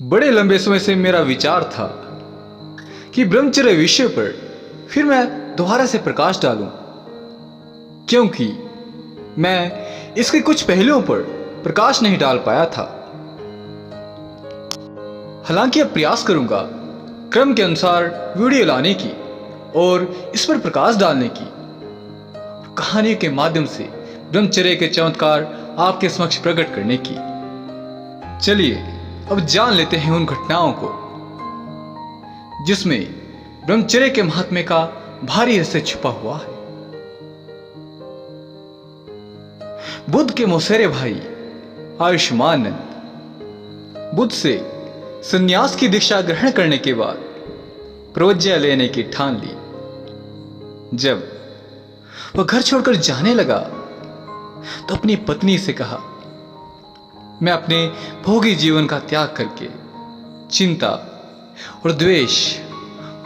बड़े लंबे समय से मेरा विचार था कि ब्रह्मचर्य विषय पर फिर मैं दोबारा से प्रकाश डालूं, क्योंकि मैं इसके कुछ पहलुओं पर प्रकाश नहीं डाल पाया था। हालांकि अब प्रयास करूंगा क्रम के अनुसार वीडियो लाने की और इस पर प्रकाश डालने की, कहानी के माध्यम से ब्रह्मचर्य के चमत्कार आपके समक्ष प्रकट करने की। चलिए अब जान लेते हैं उन घटनाओं को जिसमें ब्रह्मचर्य के महात्म्य का भारी रहस्य छुपा हुआ है। बुद्ध के मौसेरे भाई आयुष्मानंद बुद्ध से संन्यास की दीक्षा ग्रहण करने के बाद प्रवज्ञा लेने की ठान ली। जब वह घर छोड़कर जाने लगा तो अपनी पत्नी से कहा, मैं अपने भोगी जीवन का त्याग करके चिंता और द्वेष,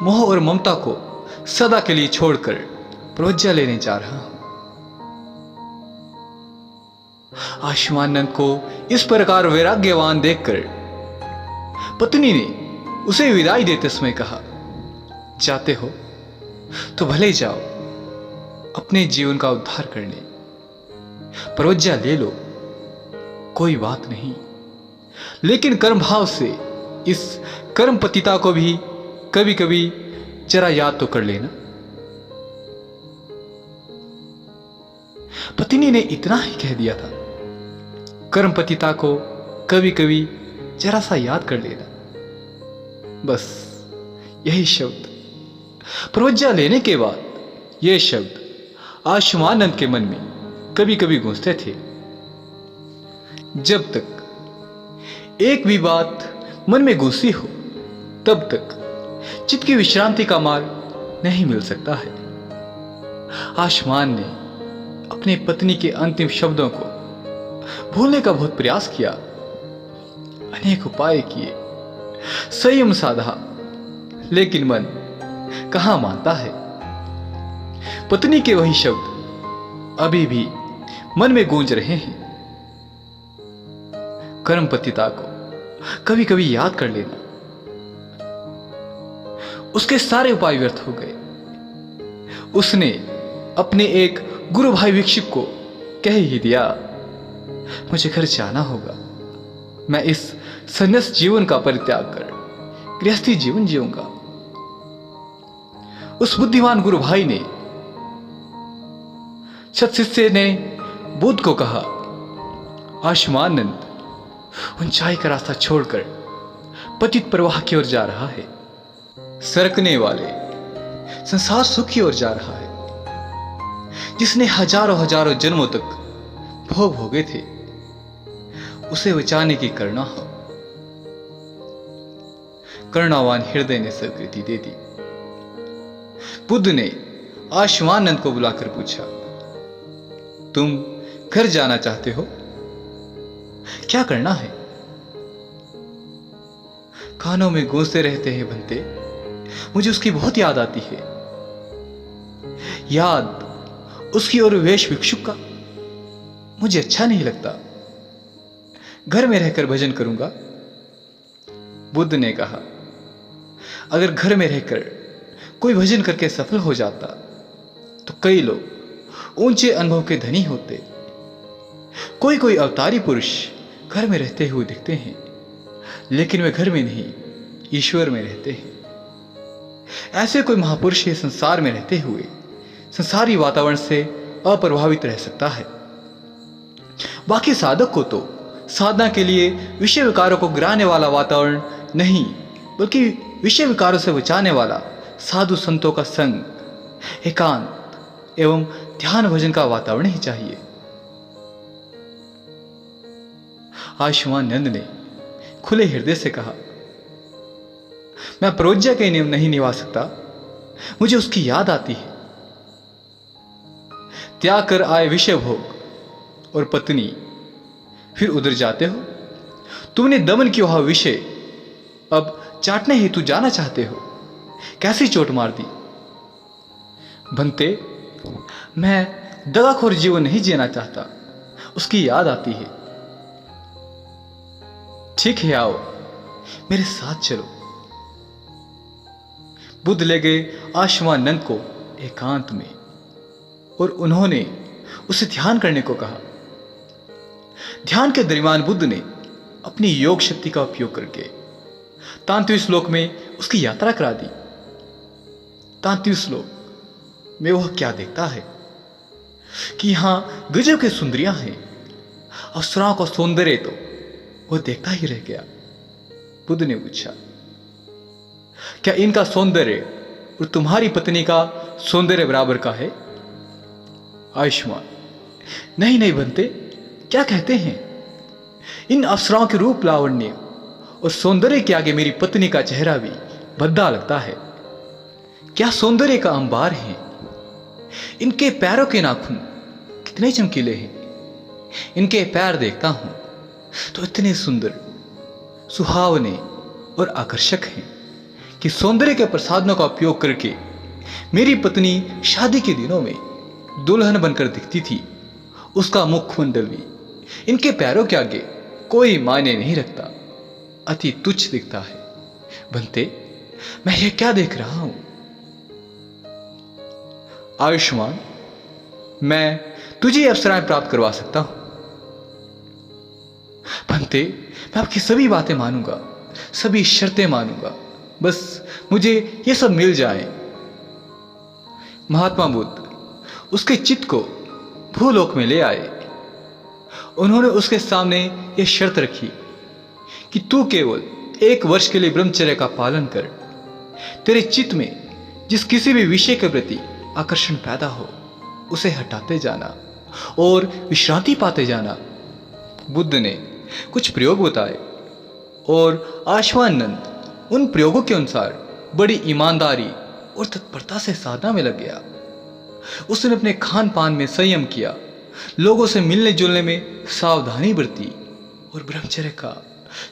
मोह और ममता को सदा के लिए छोड़कर प्रवज्ञा लेने जा रहा हूं। आयुष्मानंद को इस प्रकार वैराग्यवान देखकर पत्नी ने उसे विदाई देते समय कहा, जाते हो तो भले जाओ, अपने जीवन का उद्धार करने प्रवज्ञा ले लो, कोई बात नहीं, लेकिन कर्म भाव से इस कर्म पतिता को भी कभी कभी जरा याद तो कर लेना। पत्नी ने इतना ही कह दिया था, कर्म पतिता को कभी कभी जरा सा याद कर लेना, बस यही शब्द। प्रवज्ञा लेने के बाद यह शब्द आयुष्मानंद के मन में कभी कभी गूंजते थे। जब तक एक भी बात मन में घुसी हो तब तक चित्त की विश्रांति का मार्ग नहीं मिल सकता है। आयुष्मान ने अपने पत्नी के अंतिम शब्दों को भूलने का बहुत प्रयास किया, अनेक उपाय किए, संयम साधा, लेकिन मन कहां मानता है। पत्नी के वही शब्द अभी भी मन में गूंज रहे हैं, कर्म पतिता को कभी कभी याद कर लेना। उसके सारे उपाय व्यर्थ हो गए। उसने अपने एक गुरु भाई भिक्षुक को कह ही दिया, मुझे घर जाना होगा, मैं इस संन्यास जीवन का परित्याग कर गृहस्थी जीवन जीऊंगा। उस बुद्धिमान गुरु भाई ने सत्शिष्य ने बुद्ध को कहा, आयुष्मानंद ऊंचाई का रास्ता छोड़कर पतित प्रवाह की ओर जा रहा है, सरकने वाले संसार सुख की ओर जा रहा है, जिसने हजारों हजारों जन्मों तक भोग भोगे थे, उसे बचाने की करुणा हो। करुणावान हृदय ने स्वीकृति दे दी। बुद्ध ने आयुष्मानंद को बुलाकर पूछा, तुम घर जाना चाहते हो, क्या करना है? कानों में गूंजते रहते हैं बनते, मुझे उसकी बहुत याद आती है, याद उसकी और वेश भिक्षुक का मुझे अच्छा नहीं लगता, घर में रहकर भजन करूंगा। बुद्ध ने कहा, अगर घर में रहकर कोई भजन करके सफल हो जाता तो कई लोग ऊंचे अनुभव के धनी होते। कोई कोई अवतारी पुरुष घर में रहते हुए दिखते हैं, लेकिन वे घर में नहीं, ईश्वर में रहते हैं। ऐसे कोई महापुरुष इस संसार में रहते हुए संसारी वातावरण से अप्रभावित रह सकता है। बाकी साधक को तो साधना के लिए विषय विकारों को गिराने वाला वातावरण नहीं, बल्कि विषय विकारों से बचाने वाला साधु संतों का संग, एकांत एवं ध्यान भजन का वातावरण ही चाहिए। आयुष्मानंद ने खुले हृदय से कहा, मैं प्रवज्ञा के नियम नहीं निभा सकता, मुझे उसकी याद आती है। त्याग कर आए विषय भोग और पत्नी, फिर उधर जाते हो। तुमने दमन किया हुआ विषय अब चाटने हेतु जाना चाहते हो, कैसी चोट मार दी। बनते, मैं दगाखोर जीवन नहीं जीना चाहता, उसकी याद आती है। ठीक है, आओ मेरे साथ चलो। बुद्ध ले गए आयुष्मान को एकांत में और उन्होंने उसे ध्यान करने को कहा। ध्यान के दरमियान बुद्ध ने अपनी योग शक्ति का उपयोग करके तांत्विक श्लोक में उसकी यात्रा करा दी। तांत्विक श्लोक में वह क्या देखता है कि यहां गजब के सुंदरियां हैं। अप्सराओं का सौंदर्य तो वह देखता ही रह गया। बुद्ध ने पूछा, क्या इनका सौंदर्य और तुम्हारी पत्नी का सौंदर्य बराबर का है? आयुष्मान, नहीं नहीं बनते, क्या कहते हैं? इन अप्सराओं के रूप लावण्य और सौंदर्य के आगे मेरी पत्नी का चेहरा भी भद्दा लगता है। क्या सौंदर्य का अंबार है। इनके पैरों के नाखून कितने चमकीले हैं। इनके पैर देखता हूं तो इतने सुंदर, सुहावने और आकर्षक हैं कि सौंदर्य के प्रसाधनों का उपयोग करके मेरी पत्नी शादी के दिनों में दुल्हन बनकर दिखती थी। उसका मुखमंडल भी इनके पैरों के आगे कोई मायने नहीं रखता, अति तुच्छ दिखता है। बनते, मैं ये क्या देख रहा हूं? आयुष्मान, मैं तुझे अप्सराएं प्राप्त करवा सकता हूं। बनते, मैं आपकी सभी बातें मानूंगा, सभी शर्तें मानूंगा, बस मुझे ये सब मिल जाए। महात्मा बुद्ध उसके चित्त को भूलोक में ले आए। उन्होंने उसके सामने यह शर्त रखी कि तू केवल 1 वर्ष के लिए ब्रह्मचर्य का पालन कर। तेरे चित्त में जिस किसी भी विषय के प्रति आकर्षण पैदा हो उसे हटाते जाना और विश्रांति पाते जाना। बुद्ध ने कुछ प्रयोग बताए और आयुष्मानंद उन प्रयोगों के अनुसार बड़ी ईमानदारी और तत्परता से साधना में लग गया। उसने अपने खान पान में संयम किया, लोगों से मिलने जुलने में सावधानी बरती और ब्रह्मचर्य का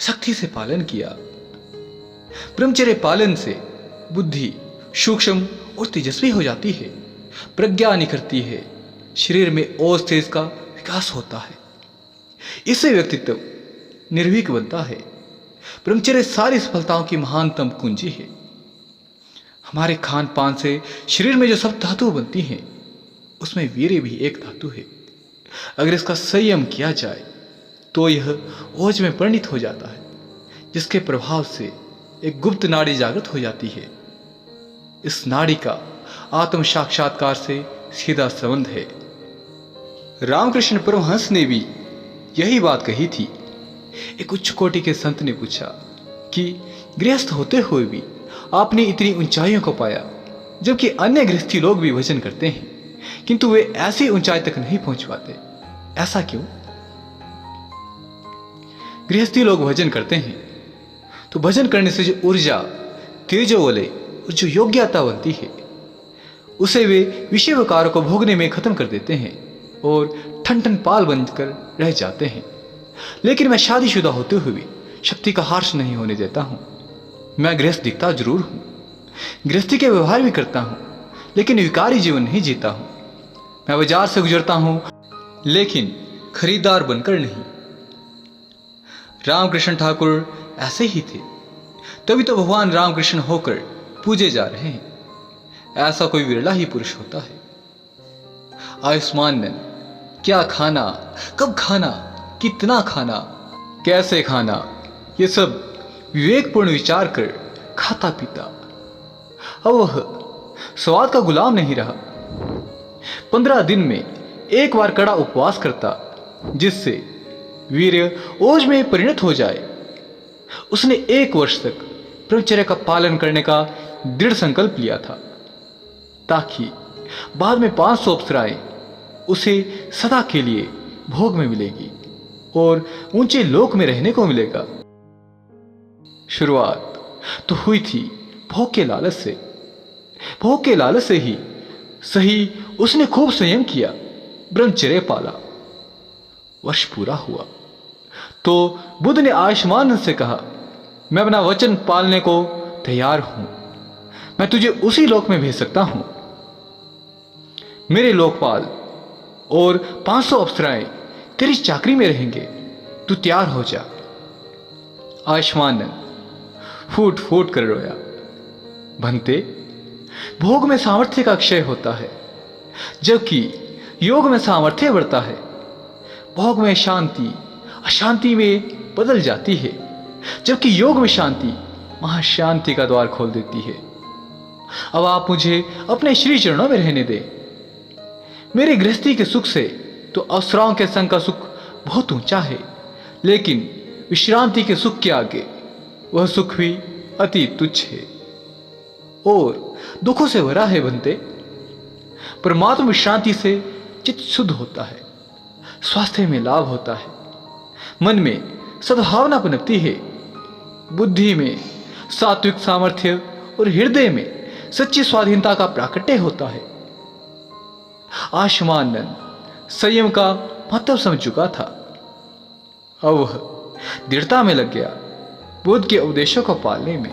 सख्ती से पालन किया। ब्रह्मचर्य पालन से बुद्धि सूक्ष्म और तेजस्वी हो जाती है, प्रज्ञा निखरती है, शरीर में ओज तेज का विकास होता है। इससे व्यक्तित्व निर्भीक बनता है। ब्रह्मचर्य सारी सफलताओं की महानतम कुंजी है। हमारे खान पान से शरीर में जो सब धातु बनती हैं उसमें वीर्य भी एक धातु है। अगर इसका संयम किया जाए तो यह ओज में परिणित हो जाता है, जिसके प्रभाव से एक गुप्त नाड़ी जागृत हो जाती है। इस नाड़ी का आत्म साक्षात्कार से सीधा संबंध है। रामकृष्ण परमहंस ने भी यही बात कही थी। एक उच्च कोटि के संत ने पूछा कि गृहस्थ होते हुए भी आपने इतनी ऊंचाइयों को पाया, जबकि अन्य गृहस्थी लोग भी भजन करते हैं किंतु वे ऐसी ऊंचाई तक नहीं पहुंच पाते, ऐसा क्यों? गृहस्थी लोग भजन करते हैं तो भजन करने से जो ऊर्जा, तेजोवलय और जो योग्यता बनती है उसे वे विषय विकारों को भोगने में खत्म कर देते हैं और ठन ठन पाल बनकर रह जाते हैं। लेकिन मैं शादीशुदा होते हुए भी शक्ति का हार्श नहीं होने देता हूं। मैं गृहस्थ दिखता जरूर हूं, गृहस्थी के व्यवहार भी करता हूं, लेकिन विकारी जीवन नहीं जीता हूं। मैं बाजार से गुजरता हूं, लेकिन खरीदार बनकर नहीं। रामकृष्ण ठाकुर ऐसे ही थे, तभी तो भगवान रामकृष्ण होकर पूजे जा रहे हैं। ऐसा कोई विरला ही पुरुष होता है। आयुष्मान, क्या खाना, कब खाना, कितना खाना, कैसे खाना, ये सब विवेकपूर्ण विचार कर खाता पीता। अब वह स्वाद का गुलाम नहीं रहा। 15 दिन में एक बार कड़ा उपवास करता, जिससे वीर्य ओज में परिणत हो जाए। उसने 1 वर्ष तक ब्रह्मचर्य का पालन करने का दृढ़ संकल्प लिया था, ताकि बाद में 500 अप्सराएं उसे सदा के लिए भोग में मिलेगी और ऊंचे लोक में रहने को मिलेगा। शुरुआत तो हुई थी भोग के लालच से। भोग के लालच से ही सही उसने खूब संयम किया, ब्रह्मचर्य पाला। वर्ष पूरा हुआ तो बुद्ध ने आयुष्मान से कहा, मैं अपना वचन पालने को तैयार हूं। मैं तुझे उसी लोक में भेज सकता हूं। मेरे लोकपाल और 500 अप्सराएं तेरी चाकरी में रहेंगे। तू तैयार हो जा। आयुष्मान फूट फूट कर रोया। भंते, भोग में सामर्थ्य का क्षय होता है, जबकि योग में सामर्थ्य बढ़ता है। भोग में शांति अशांति में बदल जाती है, जबकि योग में शांति महाशांति का द्वार खोल देती है। अब आप मुझे अपने श्री चरणों में रहने दें। मेरी गृहस्थी के सुख से तो अवसराओं के संग का सुख बहुत ऊंचा है, लेकिन विश्रांति के सुख के आगे वह सुख भी अति तुच्छ है और दुखों से भरा है। बनते, परमात्मा विश्रांति से चित्त शुद्ध होता है, स्वास्थ्य में लाभ होता है, मन में सद्भावना पनपती है, बुद्धि में सात्विक सामर्थ्य और हृदय में सच्ची स्वाधीनता का प्राकट्य होता है। आशुमानंद संयम का महत्व समझ चुका था। अब वह दृढ़ता में लग गया बुद्ध के उपदेशों को पालने में।